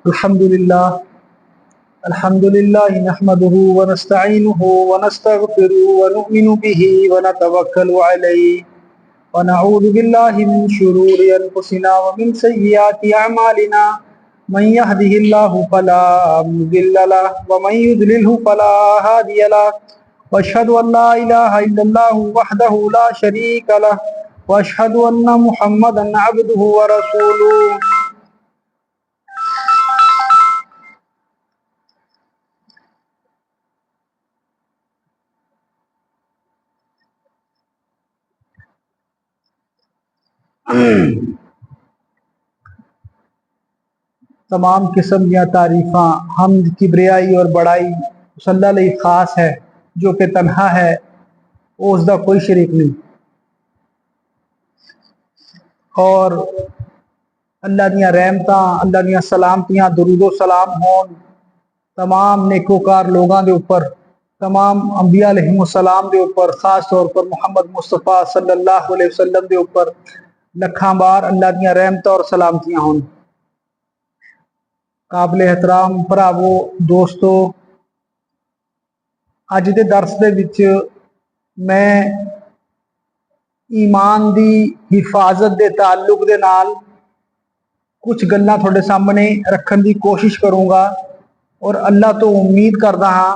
अल्हम्दुलिल्लाह अल्हम्दुलिल्लाह नहमदुहु व नस्तईनुहु व नस्तगफिरुहु व नुमिनु बिही व नतवक्कलु अलैहि व नऊज़ु बिल्लाहि मिन शुरूरि अनफुसिना व मिन सय्यिआति अमालिना मन यहदिहिल्लाहु फला मुदिल्ल लहु व मन युद्लिलहु फला हादिय लहु व अशहदु अन ला इलाहा इल्लल्लाहु वहदहु ला शरीक लहु व अशहदु अन्ना मुहम्मदन अब्दुहु व रसूलुहु। तमाम किस्म या तारीफ़ा हमद किबरियाई और बड़ाई उस अल्लाह लई खास है जो कि तन्हा है, उसका कोई शरीक नहीं। और अल्लाह दियां रहमतां, अल्लाह दियां सलामतियां, दुरूदो सलाम होन तमाम नेकोकार लोगों के उपर, तमाम अंबिया अलैहिमुस्सलाम के उपर, खास तौर पर मुहम्मद मुस्तफ़ा सल्लल्लाहु अलैहि वसल्लम के उपर लखां बार अल्लाह दियां रहमतां और सलामतियां होन। काबिल एहतराम भरावो दोस्तों, अज के दरस दे विच मैं ईमान की हिफाजत के ताल्लुक दे नाल कुछ गल्लां तुहाडे सामने रखने की कोशिश करूँगा और अल्लाह तो उम्मीद करता हाँ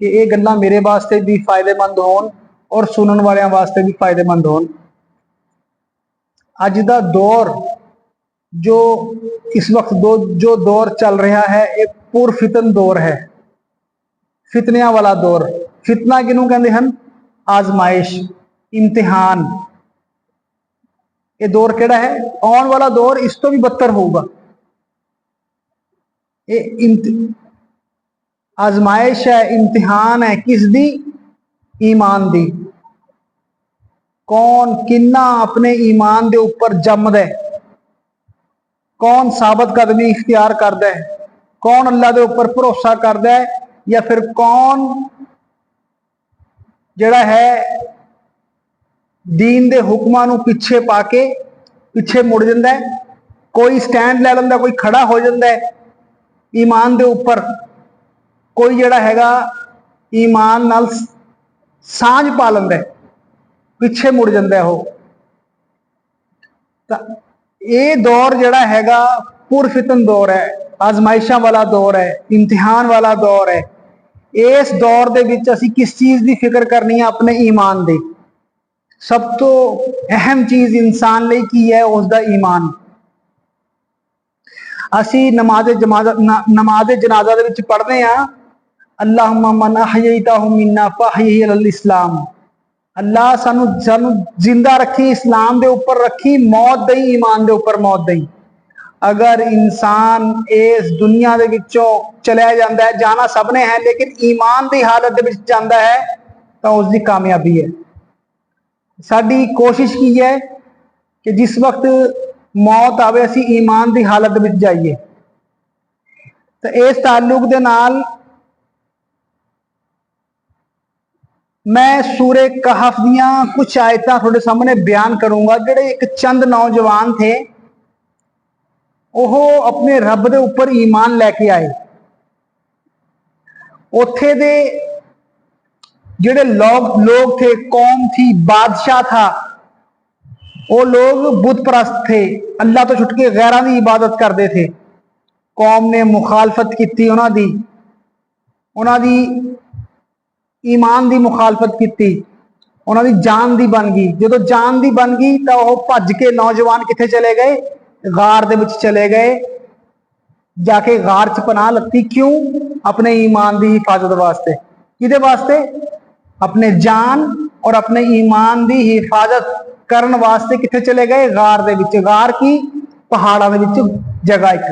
कि ये गल्लां मेरे वास्ते भी फायदेमंद होन और सुनने वालों वास्ते भी फायदेमंद होन। अज का दौर जो इस वक्त जो दौर चल रहा है, एक पुरफितन दौर है, फितनिया वाला दौर। फितना किनू कहते हैं? आजमाइश, इम्तिहान। ये दौर केड़ा है? आने वाला दौर इस तो भी बदतर होगा। ये आजमाइश है, इम्तिहान है, किस दी? ईमान दी। कौन किन्ना अपने ईमान के उपर जमद है, कौन साबित कदमी इख्तियार करता है, कौन अल्लाह के उपर भरोसा करता है, या फिर कौन जड़ा है दीन के हुक्मां नूं पिछे पाके पिछे मुड़ जाता है। कोई स्टैंड लै लेंदा, कोई खड़ा हो जाता है ईमान के उपर, कोई जड़ा हैगा ईमान नाल सांझ पा लेंदा है, पिछे मुड़ जाता है। ये दौर जड़ा हैगा पुरफितन दौर है, आजमाइशा वाला दौर है, इम्तिहान वाला दौर है। इस दौर दे विच असीं किस चीज़ की फिक्र करनी है? अपने ईमान की। सब तो अहम चीज़ इंसान लई की है? उसका ईमान। असीं नमाज जनाजा दे विच पढ़दे हां, अल्लाहुम्मा मन अहयैतहु मिन्ना फअहयिही अलल इस्लाम। अल्लाह सानू जिंदा रखी, इस्लाम के उपर रखी, मौत दई ईमान के उपर मौत दई। अगर इंसान इस दुनिया के विचों चलिया जाता है, जाना सबने है, लेकिन ईमान की हालत के विच जाता है तो उसकी कामयाबी है। साडी कोशिश की है कि जिस वक्त मौत आवे असी ईमान की हालत में जाइए। तो इस ताल्लुक दे नाल मैं सूरे कहफ दियां कुछ आयतां थोड़े सामने बयान करूंगा। जेड़े एक चंद नौजवान थे, वो अपने रब दे उपर ईमान लैके आए। उत्थे दे जेड़े लोग थे, कौम थी, बादशाह था, वो लोग बुत परस्त थे, अल्लाह तो छुट के गैरां की इबादत करते थे। कौम ने मुखालफत की, उन्होंने ईमान की मुखालफत की, उन्होंने जान की बन गई। जो जान की बन गई तो वह भज के नौजवान कितने चले गए? गार दे विच चले गए, जाके गार च पनाह लत्ती। क्यों? अपने ईमान की हिफाजत वास्ते। किदे वास्ते? अपने जान और अपने ईमान की हिफाजत करने वास्ते कितने चले गए? गार दे विच। गार की? पहाड़ों के विच जगह एक।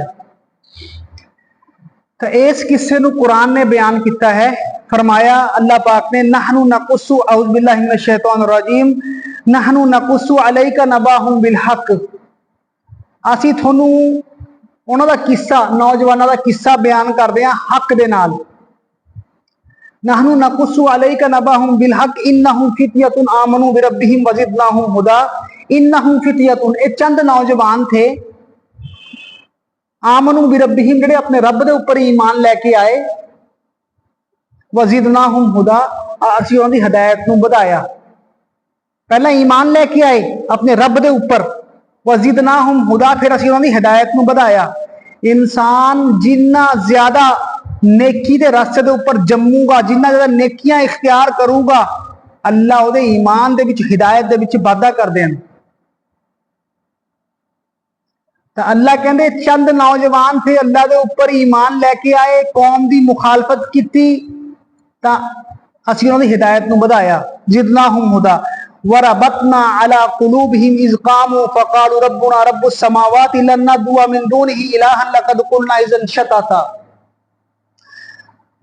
तो इस किस्से नूं कुरान ने बयान किया है। फरमाया अल्लाह पाक ने, नहनु नकुस्सु औज़ु बिल्लाहि मिनश शैतानिर रजीम नहनु नकुस्सु अलैका नबाहुम बिल हक। असीं तुहानू उन्हां दा किस्सा, नौजवानों का किस्सा बयान करते हैं हक दे नाल। नहनु नकुस्सु अलैका नबाहुम बिल हक इन्नहुम फित्यतुन आमनु बिरब्बिहिम वज़िदनाहुम हुदा इन्नहुम फित्यतुन। ये चंद नौजवान थे, आमनू बिरब्बिहिम, जेडे अपने रब के उपर ईमान लैके आए, वज़िदनाहुम हुदा, असीं उन्हां दी हिदायत नूं वधाया। पहला ईमान लैके आए अपने रब के उपर, वज़िदनाहुम हुदा, फिर असीं उन्हां दी हिदायत नूं वधाया। इंसान जिन्ना ज्यादा नेकी के रास्ते के उपर जम्मूगा, जिन्ना ज्यादा नेकियां इख्तियार करूगा, अल्लाह उहदे ईमान दे विच, हिदायत दे विच वाधा करदे हैं। तो अल्लाह कहते चंद नौजवान थे, अल्लाह के उपर ईमान लैके आए, कौम की मुखालफत की, तो असीं उन्हां दी हिदायत नूं वधाया। ज़िदनाहुम हुदा वरबतना अला कुलूबिहिम इज़ क़ामू फ़क़ालू रब्बुना रब्बुस समावाति लन नदउअ मिन दूनिही इलाहन लक़द क़ुलना इज़न शतता।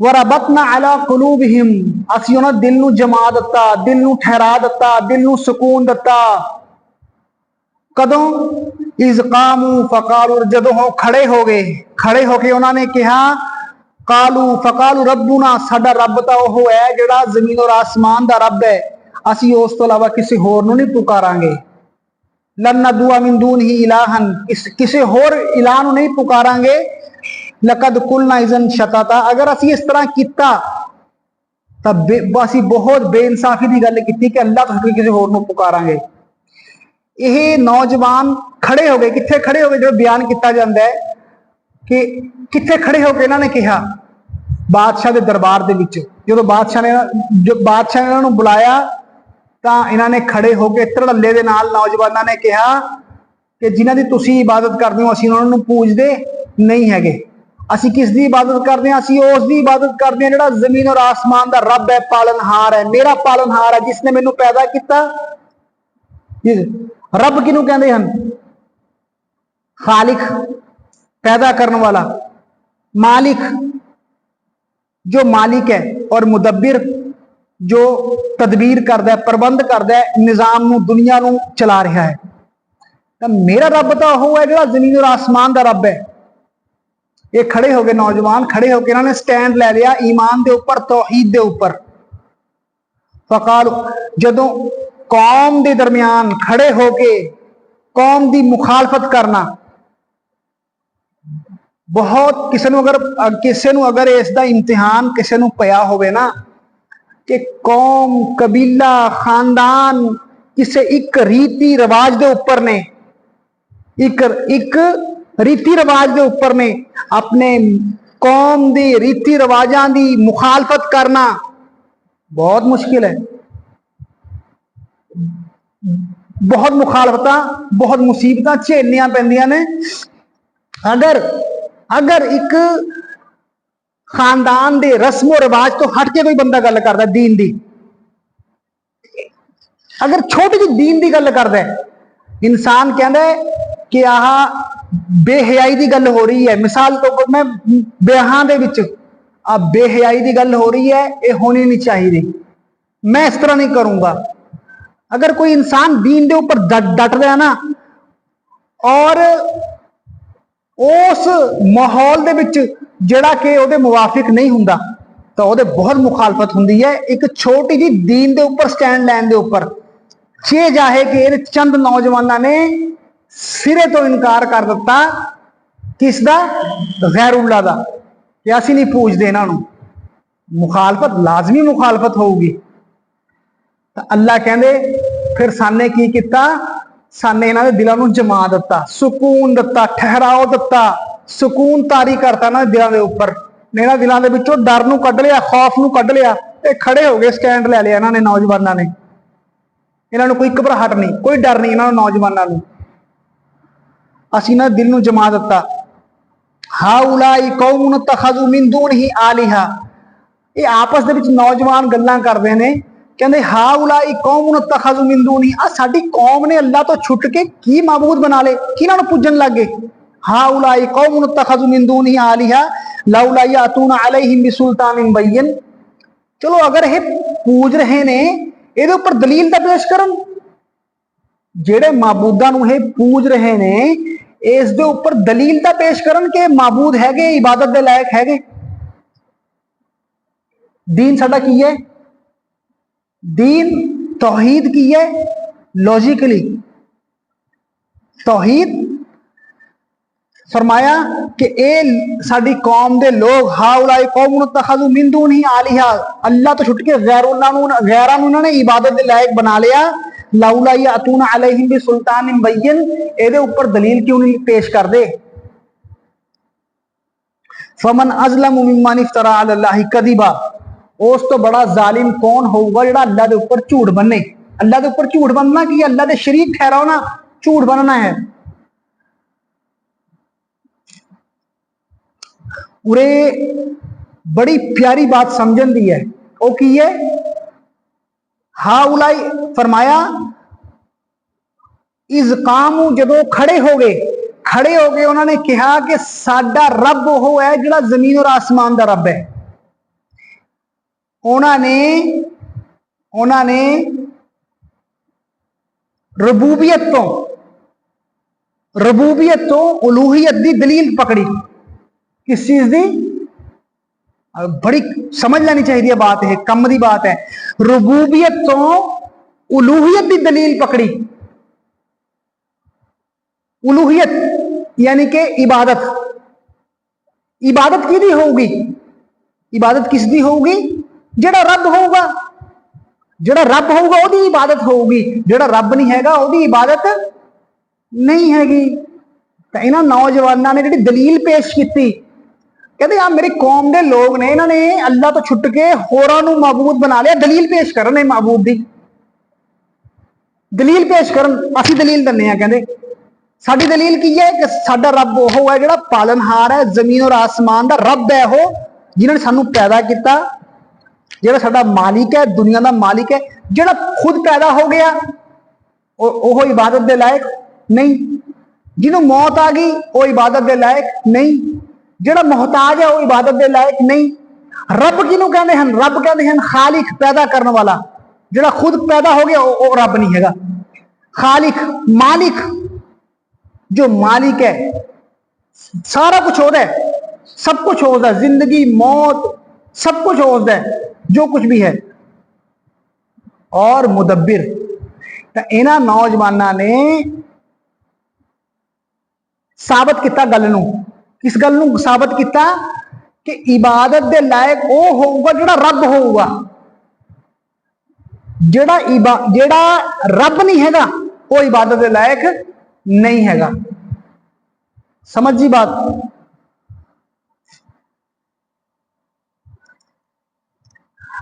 वरबतना अला कुलूबिहिम, असीं उन्हां दिल नूं जमा दिता, दिल नूं ठहरा दिता, दिल नूं सुकून दिता। कदों? इज़ क़ामू फ़क़ालू, जदों वो खड़े हो गए, खड़े होके उन्होंने कहा, कालू फ़क़ालू रब्बुना, साडा रब तो वह है जिहड़ा ज़मीन और आसमान का रब है, असीं उस तो इलावा किसी होर नूं नहीं पुकारांगे। लन नदउअ मिन दूनिही इलाहन, किसी होर इलाह नूं नहीं पुकारांगे। लक़द क़ुलना इज़न शतता, अगर असीं इस तरह किया तो असीं बहुत बेइंसाफी की गल की कि अल्लाह तो किसी होर नूं पुकारांगे। ये नौजवान खड़े हो गए, कित्थे खड़े हो गए, जो बयान किया जाता है कि कित्थे खड़े होकर इन्होंने कहा, बादशाह के दरबार के विच। जो बादशाह ने इन्होंने बुलाया तो इन्होंने खड़े होकर धड़ल्ले के नाल नौजवानों ने कहा कि जिन्हां दी तुसीं इबादत करदे हो, असीं उन्हां नूं पूजदे नहीं हैगे। असीं किस दी इबादत करदे हां? असीं उस दी इबादत करदे हां जिहड़ा जमीन और आसमान का रब है, पालनहार है, मेरा पालनहार है, जिसने मैनूं पैदा किया। रब किनू कहते हैं? खालिक, पैदा करने वाला। मालिक, जो मालिक है, और मुदब्बिर, जो तदबीर करता है, प्रबंध करता है, निजाम नूं, दुनिया नूं चला रहा है। तो मेरा रब तो वह है जो जमीन और आसमान का रब है। ये खड़े हो गए नौजवान, खड़े होकर इन्होंने स्टैंड ले लिया ईमान के उपर, तौहीद के उपर। फ़क़ाल, जदों कौम के दरम्यान खड़े होके कौम की मुखालफत करना, बहुत किसी नूं अगर इसका इम्तिहान किसी नूं पिया होवे ना, कि कौम, कबीला, खानदान किसी एक रीति रिवाज के उपर ने, एक रीति रिवाज के उपर ने अपने कौम के रीति रिवाजों की मुखालफत करना बहुत मुश्किल है। बहुत मुखालफत, बहुत मुसीबत झेलनिया पैंदियां ने। अगर एक खानदान के रस्मो रिवाज तो हट के कोई बंदा गल करता दीन की, अगर छोटी जी दीन की गल करता है, इंसान कहता है कि आह बेहयाई की गल हो रही है, मिसाल तो मैं ब्याहां दे विच बेहयाई की गल हो रही है, ये होनी नहीं चाहिए, मैं इस तरह नहीं करूंगा। अगर कोई इंसान दीन के उपर डट रहा ना, और उस माहौल दे विच जिहड़ा कि उहदे मुवाफिक नहीं हुंदा, तो उहदे बहुत मुखालफत हुंदी है। एक छोटी जी दीन के उपर स्टैंड लैन दे उपर छे जाहे कि इन चंद नौजवानों ने सिरे तो इनकार कर दिता, किसदा? गैरुल्लाह दा, कि असीं नहीं पूजदे इन्हां नूं। मुखालफत, लाजमी मुखालफत होगी। तो अल्लाह कहंदे फिर साने की किया? साने इन्हां दे दिलां नूं जमा दिता, सुकून दिता, ठहराओ दिता, सुकून तारी करता इन्हां दे दिलां दे उपर। इन्हां दिलां दे विचों डर नूं कढ लिया, खौफ नूं कढ लिया। ये खड़े हो गए, स्टैंड ले लिया इन्हां ने, नौजवानों ने। इन्हां नूं कोई घबराहट नहीं, कोई डर नहीं इन्हां नौजवानों नूं। असीं इन्हां दिल नूं जमा दिता। हाउलाई कौमुन इत्तखज़ू मिन दूनिही आलिहा, ये आपस दे विच नौजवान गल्लां करदे ने, कहंदे हाउलाई कौमुन इत्तखज़ू मिन दूनिही, आ साडी कौम ने अल्लाह तो छुट के की माबूद बना ले, किन्हां नूं पूजन लग गए। हाउलाई कौमुन इत्तखज़ू मिन दूनिही आलिहा लौला यातूना अलैहिम बिसुल्तानिन बय्यिन। चलो अगर ये पूज रहे ने, इहदे उपर दलील तां पेश करन। जेड़े माबूदां नूं ये पूज रहे ने, इस दे उपर दलील तां पेश करन कि माबूद हैगे, इबादत दे लायक हैगे। दीन साडा की है? दीन तौहीद की है। लॉजिकली तौहीद फरमाया कि ए साडी कौम दे लोग हाउलाई कौमुन तखज़ू मिन दूनिही आलिहा, अल्लाह तो छुट के गैरां नूं उन्होंने इबादत दे लायक बना लिया। लौला यातूना अलैहिम बि सुल्तानिन बय्यिन, एदे ऊपर दलील क्यों नहीं पेश कर दे। फमन अज़लमु मिम्मन इफ्तरा अलल्लाहि कज़िबा, उस तो बड़ा जालिम कौन होगा जिहड़ा अल्लाह दे ऊपर झूठ बने। अल्लाह दे ऊपर झूठ बनना की अल्लाह दे शरीक ठहराना झूठ बनना है। उरे बड़ी प्यारी बात समझन दी है, वो की है हाउलाई फरमाया इस कामू जदों खड़े हो गए उन्होंने कहा कि साडा रब वो है जिहड़ा जमीन और आसमान का रब है। उन्होंने रबूबियत तो उलूहियत की दलील पकड़ी। किस चीज की? बड़ी समझ लेनी चाहिए बात है, कम की बात है। रबूबियत तो उलूहियत की दलील पकड़ी। उलूहियत यानी कि इबादत किहदी होगी? इबादत किसदी होगी? जिहड़ा रब होगा। जिहड़ा रब होगा ओहदी इबादत होगी, जिहड़ा रब नहीं हैगा ओहदी इबादत नहीं हैगी। तो इन्हां नौजवानों ने जिहड़ी दलील पेश की, कहते आ मेरी कौम के लोग ने इन्होंने अल्लाह तो छुट के होरां नूं माबूद बना लिया। दलील पेश करन माबूद की, दलील पेश करन। असीं दलील दिंदे आ, कहंदे साडी दलील की है कि साडा रब वो है जिहड़ा पालनहार है, जमीन और आसमान का रब है वो, जिन्होंने सानू पैदा किया, जिहड़ा साडा मालिक है, दुनिया का मालिक है। जिहड़ा खुद पैदा हो गया वो इबादत के लायक नहीं। जिन्हों मौत आ गई वो इबादत के लायक नहीं। जिहड़ा मोहताज है वो इबादत के लायक नहीं। रब किनू कहते हैं? रब कहते हैं खालिक, पैदा करने वाला। जिहड़ा खुद पैदा हो गया वो रब नहीं हैगा। खालिक मालिक, जो मालिक है सारा कुछ होता है, सब कुछ होता है, जिंदगी मौत सब कुछ होता है, जो कुछ भी है। और मुदब्बिर, तो इन्हां नौजवानों ने साबित किया गल नूं। किस गल नूं साबित किया? कि इबादत के लायक वो होगा जिहड़ा रब होगा। जिहड़ा रब नहीं हैगा वो इबादत के लायक नहीं हैगा। समझी बात?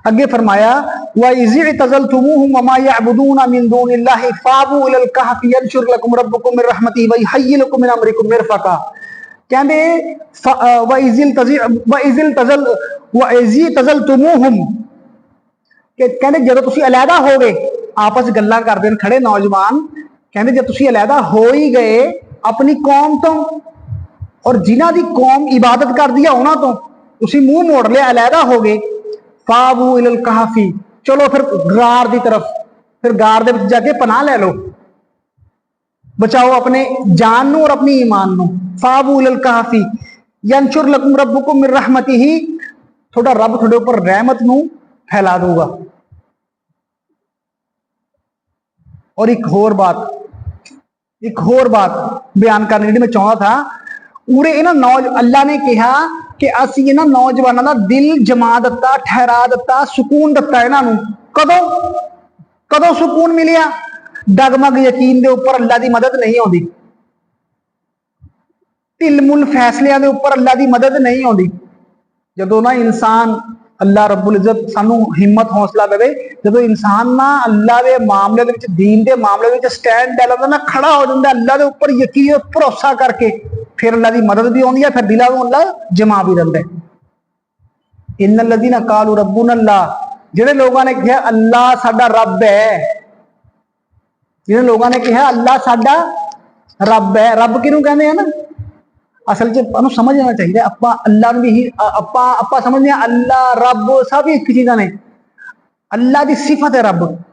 अगे फरमाया वइज़ तज़लतुमूहुम वमा यअबुदून मिन दूनिल्लाहि फाबू इलल कहफि यंशुर लकुम रब्बुकुम मिन रहमतिही व यहय्यि लकुम मिन अमरिकुम मिरफका। कहंदे वइज़ तज़लतुमूहुम, कहंदे जदों तुसीं अलहदा हो गए, आपस गल्लां करदे ने खड़े नौजवान, कहंदे जब तुसीं अलहदा हो ही गए अपनी कौम तो, और जिन्हां दी कौम इबादत करदी है उन्हां तो तुसीं मुंह मोड़ लिया, अलहदा हो गए। फाबू इलल कहफी, चलो फिर गार की तरफ, फिर गार दे विच जाके पनाह ले लो, बचाओ अपने जान नूं और अपनी ईमान नूं। फाबू इलल कहफी यंशुर लकुम रब्बुकुम मिन रहमतिही, थोड़ा रब थोड़े ऊपर रहमत नूं फैला दूगा। और एक होर बात बयान करनी जी मैं चाहता था। उरे इन्हां अल्लाह ने कहा कि असी इन्हां नौजवानों का दिल जमा दिता, ठहरा दिता, सुकून दिता इन्हों। कदों सुकून मिलिया? डगमग यकीन के उपर अल्लाह की मदद नहीं आती, ढिल मुल फैसलों के उपर अल्लाह की मदद नहीं आती। जदों ना इंसान, अल्लाह रब्बुल इज्जत सानू हिम्मत हौसला देवे, जदों इंसान ना अल्लाह के मामले दे विच, दीन के मामले में स्टैंड ले लेंदा ना, खड़ा हो जाता अल्लाह के उपर यकीन भरोसा करके, फिर अल्लाह की मदद भी आती है, फिर दिलों में अल्लाह जमा भी रहिंदा है। इन्नल लज़ीना क़ालू रब्बुना अल्लाह, जिहड़े लोगों ने कहा अल्लाह साडा रब है, जिन्हें लोगों ने कहा अल्लाह साडा रब है। रब किनू कहते हैं ना, असल च समझ लेना चाहिए। आपां अल्लाह नूं भी आपां समझने अल्लाह रब सब एक चीज़ां ने। अल्लाह की सिफत है रब,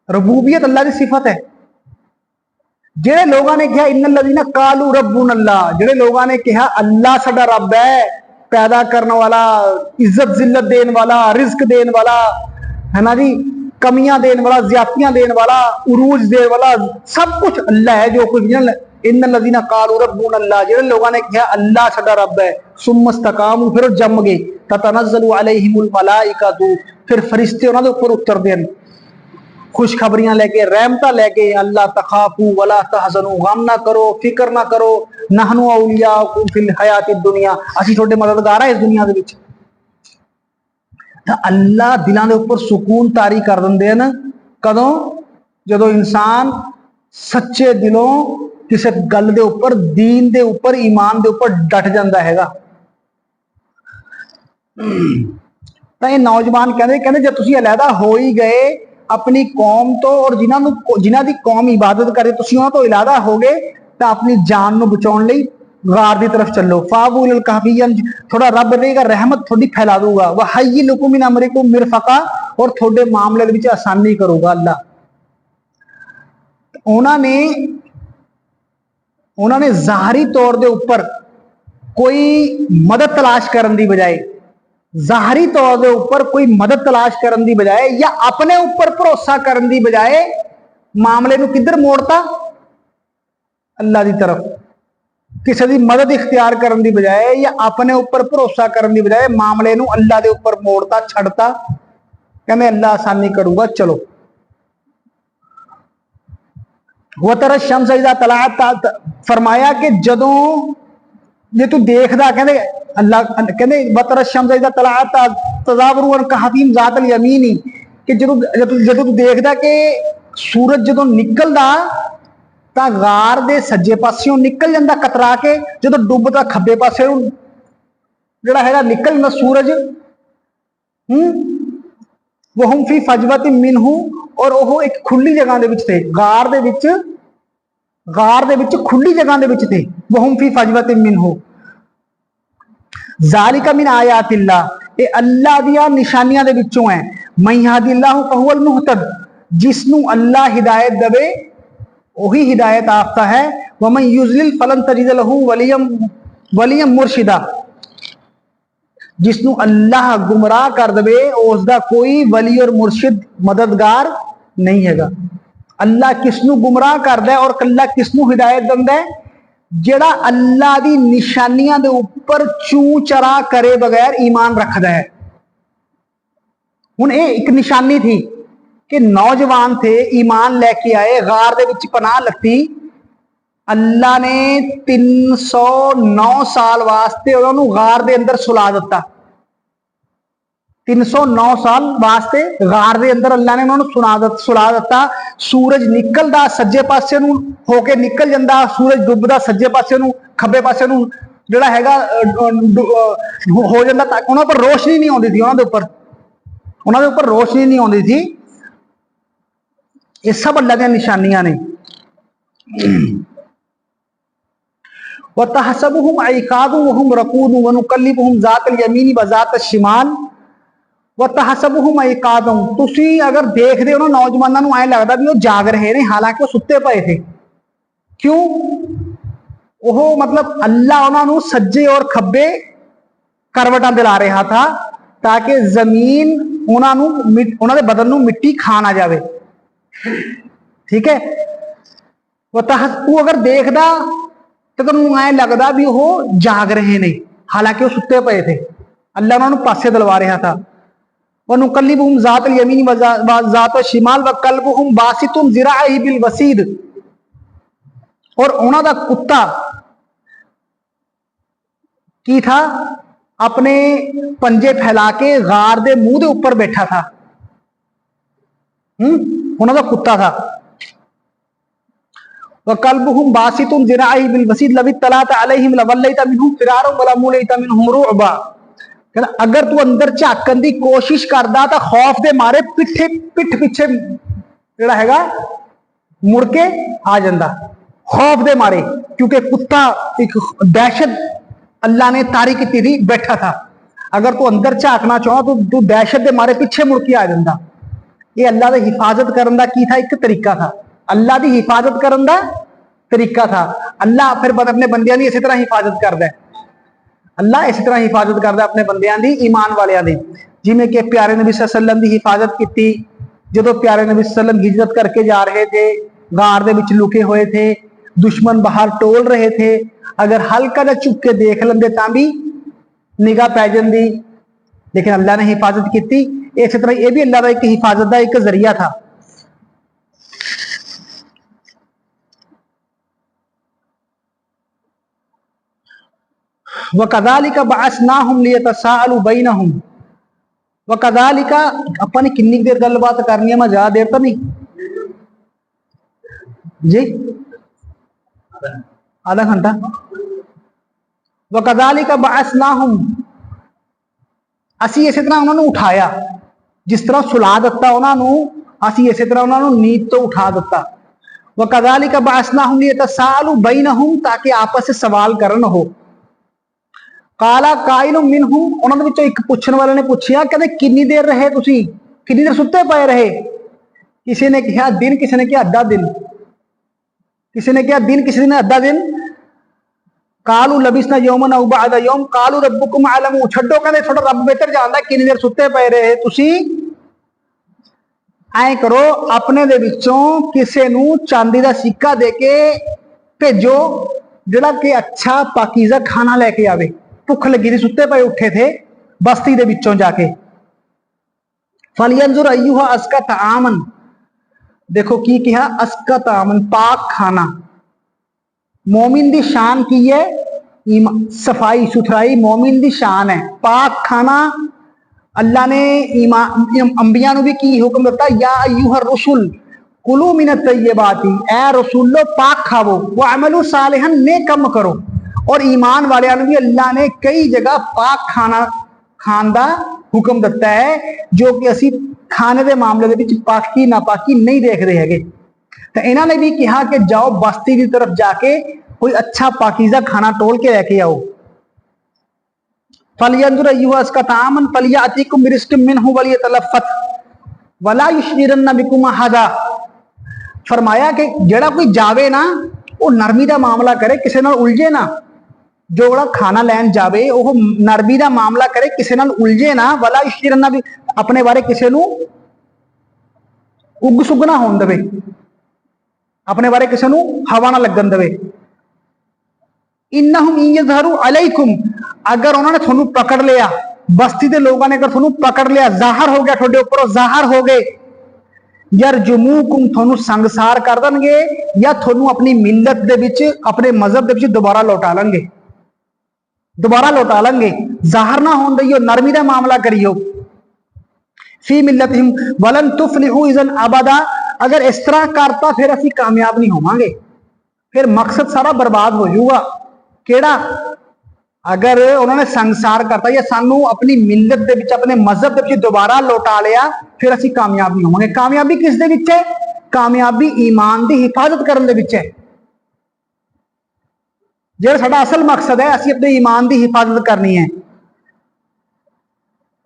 रबूबियत अल्लाह की सिफत है। जिहड़े लोगों ने कहा इन्नल लज़ीना क़ालू रब्बुना अल्लाह, जिहड़े लोगों ने कहा अल्लाह साडा रब है, पैदा करने वाला, इज्जत जिल्लत देने वाला, रिज्क देने वाला, है ना जी, कमियां देने वाला, ज्यादतियां देने वाला, उरूज देने वाला, सब कुछ अल्लाह है। जो कुछ इन लजीना कालू रब्बुना अल्लाह, जिहड़े लोगों ने कहा अल्लाह साडा रब है, सुम्मा इस्तकामू, फिर वो जम गए, ततनज़्ज़लु अलैहिमुल मलाइकतु, फिर फरिश्ते उन्हां दे उपर उतरदे हैं खुशखबरियां लेके, रहमतां लेके, अल्लाह तखाफू वला तहज़नू, गम ना करो, फिक्र ना करो, नहनु औलियाकुम फिल हयाति दुनिया, असीं तुहाडे मददगार हैं इस दुनिया दे विच। तां अल्लाह दिलां दे उपर सुकून तारी कर दिंदे हैं कदों, जदों इंसान सच्चे दिलों किसी गल दे उपर, दीन दे उपर, ईमान दे उपर डट जांदा हैगा। तां ये नौजवान कहंदे जे तुसीं अलहदा हो ही गए अपनी कौम तो, और जिन्हां दी कौम इबादत करे, तुसीं उन्हां तो अलहदा हो गए, तां अपनी जान नूं बचाउण लई गार की तरफ चलो, फाबुल कहफियन, थोड़ा रब देगा रहमत थोड़ी फैला दूंगा, वह हय्यिन लकुम मिन अमरिकुम मिरफका, और थोड़े मामले दे विच आसानी करूंगा अल्लाह। उन्होंने ज़ाहरी तौर के उपर कोई मदद तलाश करने की बजाय, ज़ाहरी तौर के उपर कोई मदद तलाश करने की बजाय, या अपने उपर भरोसा करने की बजाय मामले नूं किधर मोड़ता, अल्लाह की तरफ। किसी की मदद इख्तियार करने की बजाय या अपने उपर भरोसा करने की बजाय मामले नूं अल्लाह के उपर मोड़ता, छड़ता, कहते अल्लाह आसानी करूंगा चलो। वतर शम्स इज़ा तलाअत, फरमाया कि जदों जे तू देखदा, कहते अल्लाह कहते वतर शम्स इज़ा तलाअत तज़ावरु अन कहफिहिम ज़ातल यमीनी, कि जदों तू देखदा कि सूरज जदों निकलदा तां गार दे सज्जे पासियों निकल जांदा कतरा के, जदों डुबदा खब्बे पासे जिहड़ा हैगा निकल जांदा सूरज। वहुम फी फजवतिन मिनहू, और वह एक खुली जगह दे विच थे, गार दे विच खुली जगह दे विच थे। वहुम फी फजवतिन मिनहू ज़ालिका मिन आयातिल्लाह, ये अल्लाह दियां निशानियां दे विचों है। मन यहदिल्लाहु फहुवल मुहतद, जिसनू अल्लाह हिदायत देवे वही हिदायत याफ्ता है। वमन युज़लिल फलन तजिद लहू वलियम मुर्शिदा, जिसनू अल्लाह गुमराह कर दे उसका कोई वली और मुर्शिद मददगार नहीं हैगा। अल्लाह किसनू गुमराह करदा है और अल्लाह किसनू हिदायत दिंदा है, जेड़ा अल्लाह दी निशानियां दे उपर चूं चरा करे बगैर ईमान रखदा है। हुण ये एक निशानी थी कि नौजवान थे, ईमान लेके आए, गार दे विच पनाह लती, अल्लाह ने 309 साल वास्ते उन्होंने गार दे अंदर सुला दिता। 309 साल वास्ते गार दे अंदर अल्लाह ने उन्होंने सुला दिता। सूरज निकलदा सज्जे पासे नूं होके निकल जांदा, सूरज डुबदा सज्जे पासे नूं, खब्बे पासे नूं जिहड़ा हैगा हो जांदा, ताकि उन्हां पर रोशनी नहीं आउंदी थी, उन्हां दे उपर रोशनी नहीं आउंदी थी। ये सब अल्लाह दी निशानियां ने। वतहसबुहुम अयकादुम वहुम रकूदुम वनुकल्लिबुहुम ज़ातल यमीनी व ज़ातल शिमाल वतहसबुहुम अयकादुम, तुसी अगर देखदे हो ना नौजवानों नूं ऐ लगदा भी वो जाग रहे ने, हालांकि वो सुत्ते पए थे। क्यों? वो मतलब अल्लाह उन्होंने सज्जे और खब्बे करवटां दिला रहा था, ताकि जमीन उन्होंने बदन नूं मिट्टी खा ना जाए। ठीक है, तू अगर देखदा तो तेनू ऐ लगदा भी वो जाग रहे ने, हालांकि वो सुते पे थे। अल्लाह उन्होंने पासे दिलवा रहा था। वनुकल्लिबुहुम ज़ातल यमीन व ज़ातल शिमाल व कल्बुहुम बासितुन ज़िराइही बिल वसीद, और उन्हों का कुत्ता की था, अपने पंजे फैला के गार दे मुंह दे ऊपर बैठा था। उन्हों का कुत्ता था। वकल्बुहुम बासितुन ज़िराइही बिल वसीद लव इत्तलअत अलैहिम लवल्लैत मिनहुम फ़िरारन व लमुलैत मिनहुम रुअबा, अगर तू अंदर झाकन की कोशिश करदा तो खौफ के मारे पिठ पिछे जिहड़ा हैगा मुड़ के आ जांदा, खौफ के मारे, क्योंकि कुत्ता एक दहशत अल्लाह ने तारी की थी, बैठा था। अगर तू अंदर झाकना चाहो तो तू दहशत के मारे पिछे मुड़ के आ जांदा। ये अल्लाह की हिफाजत करने का की था, एक तरीका था, अल्लाह की हिफाजत करने का तरीका था। अल्लाह फिर अपने बंदियां की इसी तरह हिफाजत करता है, अल्लाह इसी तरह हिफाजत करता अपने बंदियां की, ईमान वालियां दी। जिमें कि प्यारे नबी सल्लल्लाहु अलैहि वसल्लम की हिफाजत की, जो प्यारे नबी सल्लल्लाहु अलैहि वसल्लम हिजरत करके जा रहे थे, गार दे विच लुके हुए थे, दुश्मन बाहर टोल रहे थे, अगर हल्का जा चुप के देख लेंदे तां भी निगाह पै जाती, लेकिन अल्लाह ने हिफाजत की। इस तरह यह भी अल्लाह का एक हिफाजत का एक जरिया था। वकज़ालिका बअसनाहुम लियतसाअलू बैनहुम, वकज़ालिका अपन किन्नी देर गलबात करनी है, मैं ज्यादा देर तो नहीं जी, आधा घंटा। वकज़ालिका बअसनाहुम, असी इसी तरह उन्होंने उठाया, जिस तरह सुला दिता उन्होंने, असी इसी तरह उन्होंने नींद तो उठा दिता। वकज़ालिका बअसनाहुम लियतसाअलू बैनहुम, ताकि आपस में सवाल करन हो। काला काइलुम मिनहुम, उन्होंने विचों एक पुछण वाले ने पूछा, कहते कितनी देर रहे तुसी, कितनी देर सुते पए रहे। किसी ने कहा दिन, किसी ने कहा अद्धा दिन, किसी ने कहा दिन, किसी ने अद्धा दिन। कालू लबिसना यौमन औ बअद यौम कालू रब्बुकुम अलमु, छड्डो कहते थोड़ा रब बेहतर जानदा कितनी देर सुते पए रहे तुसी। ऐ करो अपने दे विचों किसे नू चांदी दा सिक्का दे के भेजो, जिहड़ा कि अच्छा पाकीज़ा खाना लेके आवे। भुख लगी थी, सुते पे उठे थे बस्ती दे विचों जाके। फलियंजुर अय्युहा अस्का तामन, देखो की कहा, अस्का तामन पाक खाना। मोमिन दी शान की है, सफाई सुथराई मोमिन दी शान है। पाक खाना अल्लाह ने अंबिया नू भी की हुक्म दिता, या अय्युहर रसूल कुलू मिनत तय्यबाती, ए रसूलो पाक खावो, व अमलू सालिहन नेक कम करो। और ईमान वालियां नू भी अल्लाह ने कई जगह पाक खाना खान दा हुक्म दिता है, जो कि असी खाने के मामले दे विच पाकी नापाकी नहीं देखते है। तो इन्होंने भी कहा कि जाओ बस्ती की तरफ जाके कोई अच्छा पाकीज़ा खाना टोल के लेके आओ। फलियंजुर अय्युहा अस्का तामन फलियातिकुम बिरिज़्किम मिन्हु वलियतलफ़्फ़त वला युशरिरन्न बिकुम अहदा। फरमाया कि जेड़ा कोई जावे ना, वो नरमी का मामला करे, किसी नाल उलझे ना। जो बड़ा खाना लैन जावे वो नरमी का मामला करे, किसी नाल उलझे ना। वला युशरिरन्न भी, अपने बारे किसी नू उग सुग ना होन देवे, अपने बारे किसी नू हवा ना लगन देवे। इन्नहुम यज़हरु अलैकुम, अगर उन्होंने थोनू पकड़ लिया, बस्ती के लोगों ने अगर थोनू पकड़ लिया, जाहिर हो गया थोड़े ऊपर, जाहिर हो गए, यरजुमूकुम थोनू संगसार कर देंगे, या थोनू अपनी मिल्लत दे विच, अपने मजहब दे विच दोबारा लौटा लेंगे, दोबारा लौटा लेंगे। जाहिर ना होन दियो, नरमी का मामला करियो। फी मिल्लतिहिम वलन तुफलिहू इज़न अबदा, अगर इस तरह करता फिर असी कामयाब नहीं होवांगे, फिर मकसद सारा बर्बाद हो जाऊगा। केड़ा, अगर उन्होंने संसार करता या सानू अपनी मिल्लत दे विच, अपने मजहब दे विच दोबारा लौटा लिया, फिर असी कामयाब नहीं होवांगे। कामयाबी किस दे विच है? कामयाबी ईमान की हिफाजत करने दे विच है। जो साडा असल मकसद है, असी अपने ईमान की हिफाजत करनी है।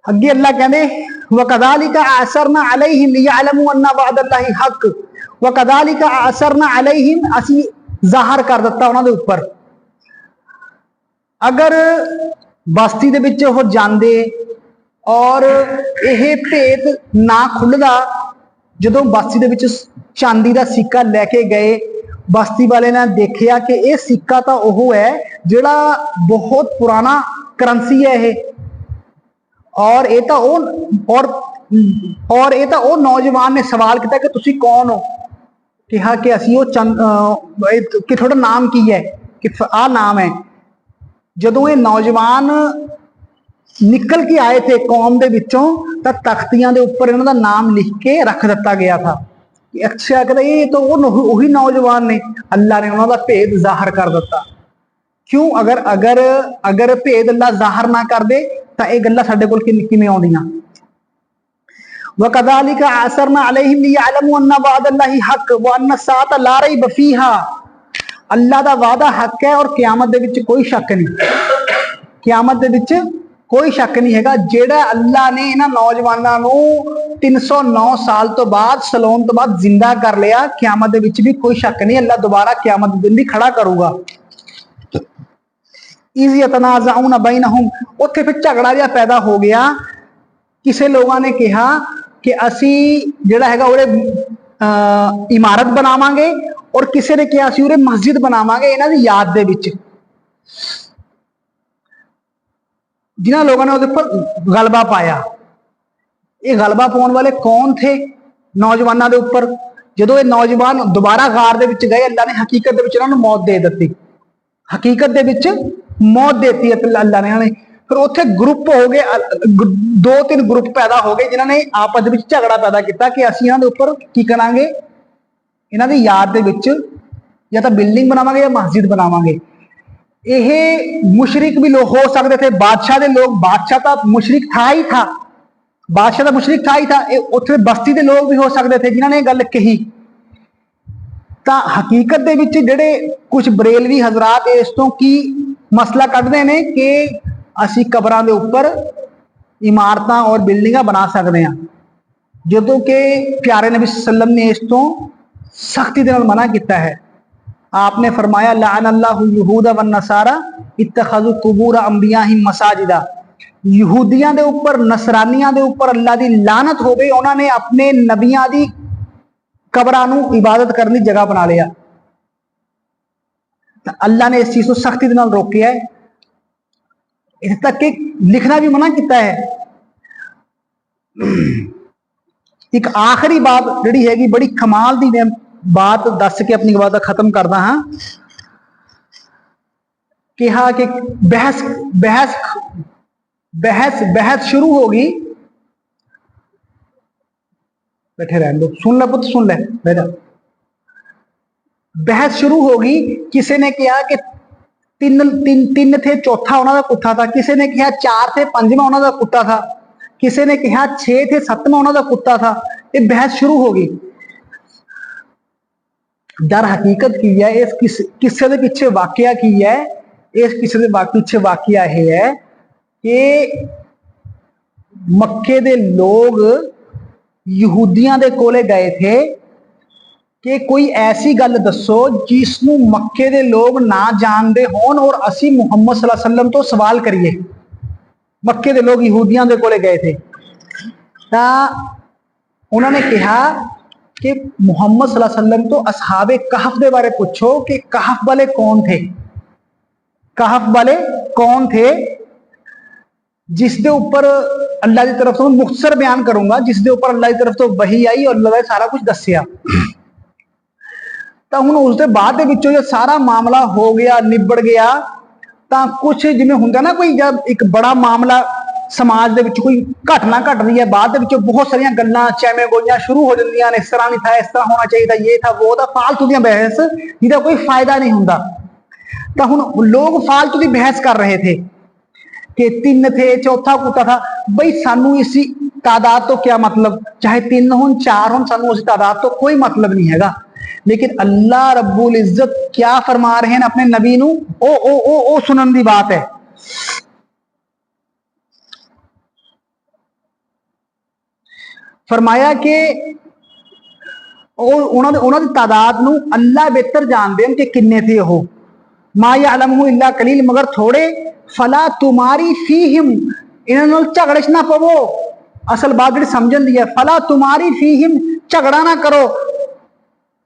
अगे अल्लाह कहते वकज़ालिका असरना अलैहिम लियअलमू अन्ना वअदल्लाहि हक, वकज़ालिका असरना अलैहिम, असी जाहिर कर दिता उन्हां दे उपर। अगर बस्ती दे विच ओह जांदे और यह भेद ना खुलदा, जदों बस्ती दे विच चांदी का सिक्का लैके गए, बस्ती वाले ने देखा कि यह सिक्का तो वह है जिहड़ा बहुत पुराना करंसी है यह, और ये तो वो नौजवान ने सवाल किया कि तुसी कौन हो। कहा कि असी कि थोड़ा नाम की है, कि आ नाम है। जदों ये नौजवान निकल के आए थे कौम के विचों, तो तख्तियां के उपर इन्हों का नाम लिख के रख दिता गया था। अच्छा, कहते ये तो वही नौजवान ने। अल्लाह ने उन्होंने भेद जाहिर कर दिता। क्यों? अगर अगर अगर भेद अल्लाह जाहिर ना कर दे तो यह गल्लां साडे कोल किवें आउंदियां। वकज़ालिका असरना अलैहिम लियअलमू अन्ना वअदल्लाहि हक व अन्ना साअता ला रैब फीहा, अल्लाह दा वादा हक है और क़यामत दे विच कोई शक नहीं, क़यामत दे विच कोई शक नहीं हैगा। जेड़ा अल्लाह ने इन्हां नौजवानों नूं 309 साल तो बाद, सलोन तो बाद जिंदा कर लिया, क़यामत दे विच भी कोई शक नहीं, अल्लाह दोबारा क़यामत दे दिन भी खड़ा करूगा। इज़ यतनाज़ऊन बैनहुम, उत्थे फिर झगड़ा जिहा पैदा हो गया। किसी लोगों ने कहा कि असी जिहड़ा हैगा इमारत बनावांगे और किसी ने कहा सी उरे मस्जिद बनावांगे इन्हां दी याद दे विच। जिन्हां लोगों ने उहदे उपर गलबा पाया, ये गलबा पाउण वाले कौन थे? नौजवानों के उपर। जो ये नौजवान दोबारा गार दे विच गए, अल्लाह ने हकीकत दे विच इन्हां नूं मौत दे दी, हकीकत दे विच मौत देती है अल्लाह ने। फिर उत्थे ग्रुप हो गए, 2-3 ग्रुप पैदा हो गए जिन्होंने आपस में झगड़ा पैदा किया कि असीं इन्हां दे उपर की करांगे, इन्हां दी याद दे विच या तो बिल्डिंग बनावांगे या मस्जिद बनावांगे। यह मुशरिक भी लोग हो सकते थे, बादशाह के लोग, बादशाह तो मुशरिक था ही था, बादशाह तो मुशरिक था ही था, उत्थे बस्ती के लोग भी हो सकते थे जिन्होंने गल कही। तो हकीकत दे विच जिहड़े कुछ बरेलवी हजरात इस तो की मसला कढ़दे ने कि असी कबरां दे उपर इमारत और बिल्डिंग बना सकते हैं, जो कि प्यारे नबी सल्लम ने इस तो सख्ती दे नाल मना किया है। आपने फरमाया लान अल्लाहु यहूदा वन नसारा इत्तखज़ु कुबूर अंबियाहिम मसाजिदा। यहूदियां दे उपर, नसरानियां दे उपर अल्लाह दी लानत होवे, उन्होंने अपने नबियां दी कबरां नूं इबादत करने की जगह बना लिया। अल्लाह ने इस चीज को सख्ती दे नाल रोकिया है, इस तक कि लिखना भी मना किया है। एक आखिरी बात जिहड़ी हैगी बड़ी कमाल दी मैं बात दस के अपनी बात खत्म करदा हां। कहा कि बहस बहस बहस बहस शुरू होगी, बैठे रहने दो, सुन ले पुत्र सुन ले बेटा। बहस शुरू होगी, किसी ने कहा कि तीन थे, चौथा उन्होंने कुत्ता था, किसी ने कहा 4 थे, 5वां उन्होंने कुत्ता था, किसी ने कहा 6 थे, 7वां उन्होंने कुत्ता था। ये बहस शुरू होगी। दर हकीकत की है इस किस्से के पीछे वाकया की है, इस किस्से के पीछे वाकया यह है कि मक्के दे लोग यहूदियां दे कोले गए थे कि कोई ऐसी गल दसो जिसनू मक्के दे लोग ना जानते होन और असी मुहम्मद सल्लल्लाहु अलैहि वसल्लम तो सवाल करिए। मक्के दे लोग यहूदियां दे कोले गए थे, तो उन्होंने कहा कि मुहम्मद सल्लल्लाहु अलैहि वसल्लम तो असहाबे कहफ के बारे पूछो कि कहफ वाले कौन थे, कहफ वाले कौन थे, जिसके ऊपर अल्लाह की तरफ से मुख्तसर बयान करूंगा, जिसके ऊपर अल्लाह की तरफ तो वही आई और अल्लाह ने सारा कुछ दसिया। तो हुण उसके बाद जो सारा मामला हो गया, निबड़ गया, तो कुछ जिवें हुंदा ना कोई जब एक बड़ा मामला समाज दे विच कोई घटना घट रही है, बाद बहुत सारिया गल्लां चैमे गोइयां शुरू हो जांदियां ने, इस तरह नहीं था, इस तरह होना चाहिए था, ये था वो था, फालतू दी बहस जिहदा कोई फायदा नहीं हुंदा। तो हुण लोग फालतू की बहस कर रहे थे कि 3 थे, चौथा कुत्ता था। बई सानू इसी तादाद तो क्या मतलब, चाहे 3 हो 4 हो, सानू उस तादाद तो कोई मतलब नहीं हैगा। लेकिन अल्लाह रब्बुल इज्जत क्या फरमा रहे हैं अपने नबी नू, ओ सुनन दी बात है। फरमाया कि उन्होंने तादाद नू अल्लाह बेहतर जानते हैं कि किन्ने थे वो, मा यालमहु इल्ला कलील, मगर थोड़े, फला तुम्हारी फीहिम, इन्होंने झगड़े च ना पवो। असल बात जी समझन दी है, फला तुम्हारी फीहिम, झगड़ा ना करो,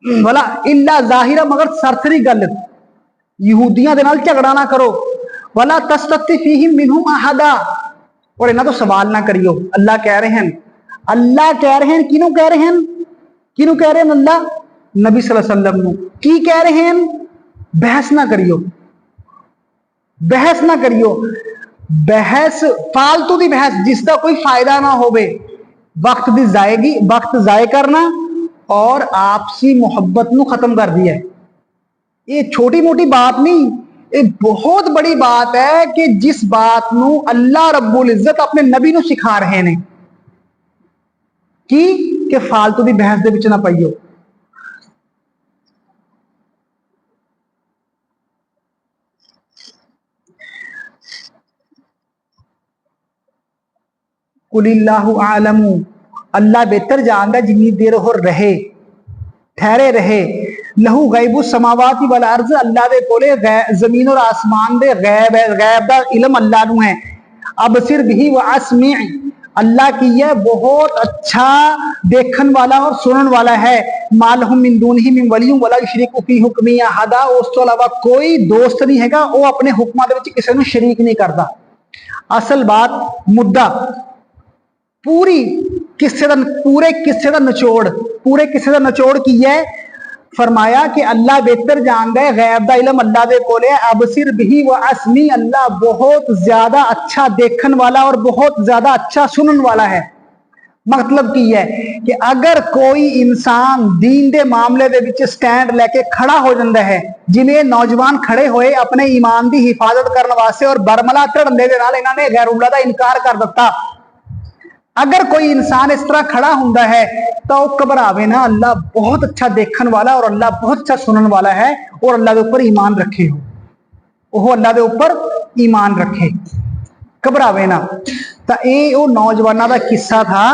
भला इल्ला जाहिरा, मगर सरसरी गल, यहूदियां दे नाल झगड़ा ना करो, वला तस्तफ्ती फीहिम मिनहुम अहदा, और इन्हां तो सवाल ना करियो। अल्लाह कह रहे हैं, अल्लाह कह रहे हैं, किनू कह रहे हैं, किनू कह रहे हैं अल्लाह, नबी सल्लल्लाहु अलैहि वसल्लम नू की कह रहे हैं, बहस ना करियो, बहस ना करियो। बहस फालतू की बहस जिसका कोई फायदा ना होवे, वक्त दी जाएगी, वक्त जाए करना और आपसी मोहब्बत नू खत्म कर दिया है। ये छोटी मोटी बात नहीं, ये बहुत बड़ी बात है कि जिस बात नू अल्लाह रब्बुल इज्जत अपने नबी नू सिखा रहे ने कि फालतू की बहस दे विच ना पाइयो। कुलिल्लाहु आलमू, अल्लाह बेहतर जानता जिन्नी देर हो रहे, ठहरे रहे, लहू गैबु समावाती वल अर्ज, अल्लाह दे कोले जमीन और आसमान दे गैब है, गैब दा इल्म अल्लाह नू है। अब सिर भी व अस्मी, अल्लाह की है बहुत अच्छा देखने वाला और सुनने वाला है। मालहुम मिन दूनिही मिन वलिय्युम वला युशरिकु फी हुक्मी अहदा, उस तो अलावा कोई दोस्त नहीं हैगा, वो अपने हुक्मां दे विच किसी नूं शरीक नहीं करता। असल बात मुद्दा पूरे किस्से का निचोड़ की है। फरमाया कि अल्लाह बेहतर जानता है, गैब दा इल्म अल्लाह दे कोल है। अबसिर बिही व अस्मी, अल्लाह बहुत ज्यादा अच्छा देखने वाला और बहुत ज्यादा अच्छा सुनने वाला है। मतलब की है कि अगर कोई इंसान दीन दे मामले दे विच स्टैंड लेके खड़ा हो जाता है, जिवें नौजवान खड़े होए अपने ईमान की हिफाजत करने वास्ते और बरमला चढ़ने दे नाल इन्हां ने गैरुल्लाह दा इनकार कर दिता। अगर कोई इंसान इस तरह खड़ा होता है तो घबरावे ना, अल्लाह बहुत अच्छा देखने वाला और अल्लाह बहुत अच्छा सुनने वाला है, और अल्लाह के ऊपर ईमान रखे हो, अल्लाह के ऊपर ईमान रखे, घबरावे ना। तो ये वो नौजवानों का किस्सा था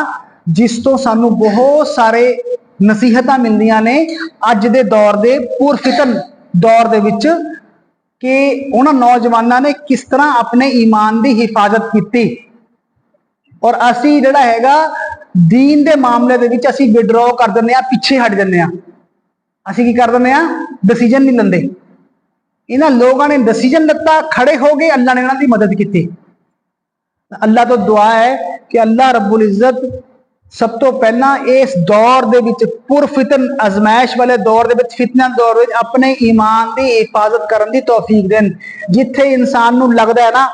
जिस तो सानू बहुत सारे नसीहतां मिलदियां ने अज दे दौर दे पुरफितन दौर दे विच, कि उन्हां नौजवानों ने किस तरह अपने ईमान की हिफाजत की। और असी जिहड़ा हैगा दीन दे मामले दे विच असी विड्रॉ कर दिंदे आ, पिछे हट जांदे आ। असी की कर दिंदे आ, डिसीजन नहीं लैंदे। इन्हां लोगों ने डिसीजन लिता, खड़े हो गए, अल्लाह ने इन्हां दी मदद की। अल्लाह तो दुआ है कि अल्लाह रब्बुल इज्जत सब तो पहला इस दौर दे विच पुरफितन अजमैश वाले दौर दे विच, फितने दौर विच अपने ईमान की हिफाजत करने की तौफीक देन। जिथे इंसान नूं लगदा है ना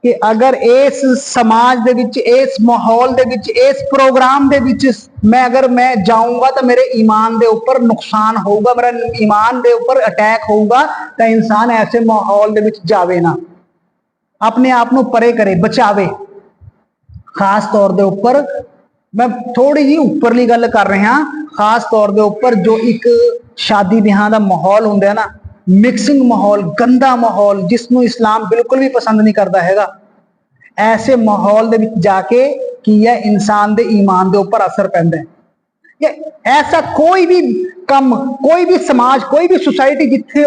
कि अगर इस समाज दे विच, इस माहौल दे विच, इस प्रोग्राम दे विच अगर मैं जाऊंगा तो मेरे ईमान दे ऊपर नुकसान होगा, मेरा ईमान दे ऊपर अटैक होगा, तो इंसान ऐसे माहौल दे विच जावे ना, अपने आप नूं परे करे, बचावे। खास तौर दे ऊपर मैं थोड़ी जी उपरली गल कर रहा, खास तौर दे ऊपर जो एक शादी ब्याह का माहौल हुंदा है ना, मिक्सिंग माहौल, गंदा माहौल, जिसनों इस्लाम बिल्कुल भी पसंद नहीं करता हैगा, ऐसे माहौल दे विच जाके की है इंसान दे ईमान दे ऊपर असर पैंदा है। ऐसा कोई भी कम, कोई भी समाज, कोई भी सोसाइटी जिथे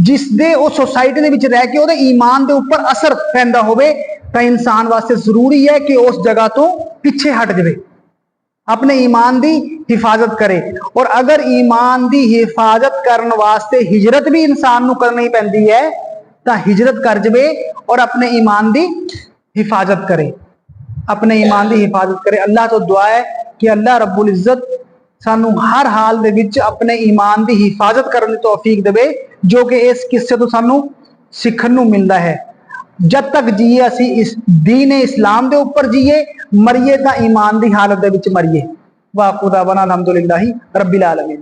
जिसदे उस सोसाइटी दे विच रह के उहदे ईमान दे ऊपर असर पैंदा होवे, तो इंसान वास्ते जरूरी है कि उस जगह तो पिछे हट जाए, अपने ईमान की हिफाजत करे। और अगर ईमान की हिफाजत करने वास्ते हिजरत भी इंसान नूं करनी पैंदी है, तो हिजरत कर जाए और अपने ईमान की हिफाजत करे, अपने ईमान की हिफाजत करे। अल्लाह तो दुआ है कि अल्लाह रब्बुल इज्जत सानू हर हाल दे विच अपने ईमान की हिफाजत करने की तौफीक देवे, जो कि इस किस्से तो सानू सीखण नूं मिलदा है। जब तक जीए असी इस दीन इस्लाम के उपर जीए, मरीए तो ईमान की हालत दे विच मरीए। वाखुर दावाना अल्हम्दुलिल्लाहि रब्बिल आलमीन।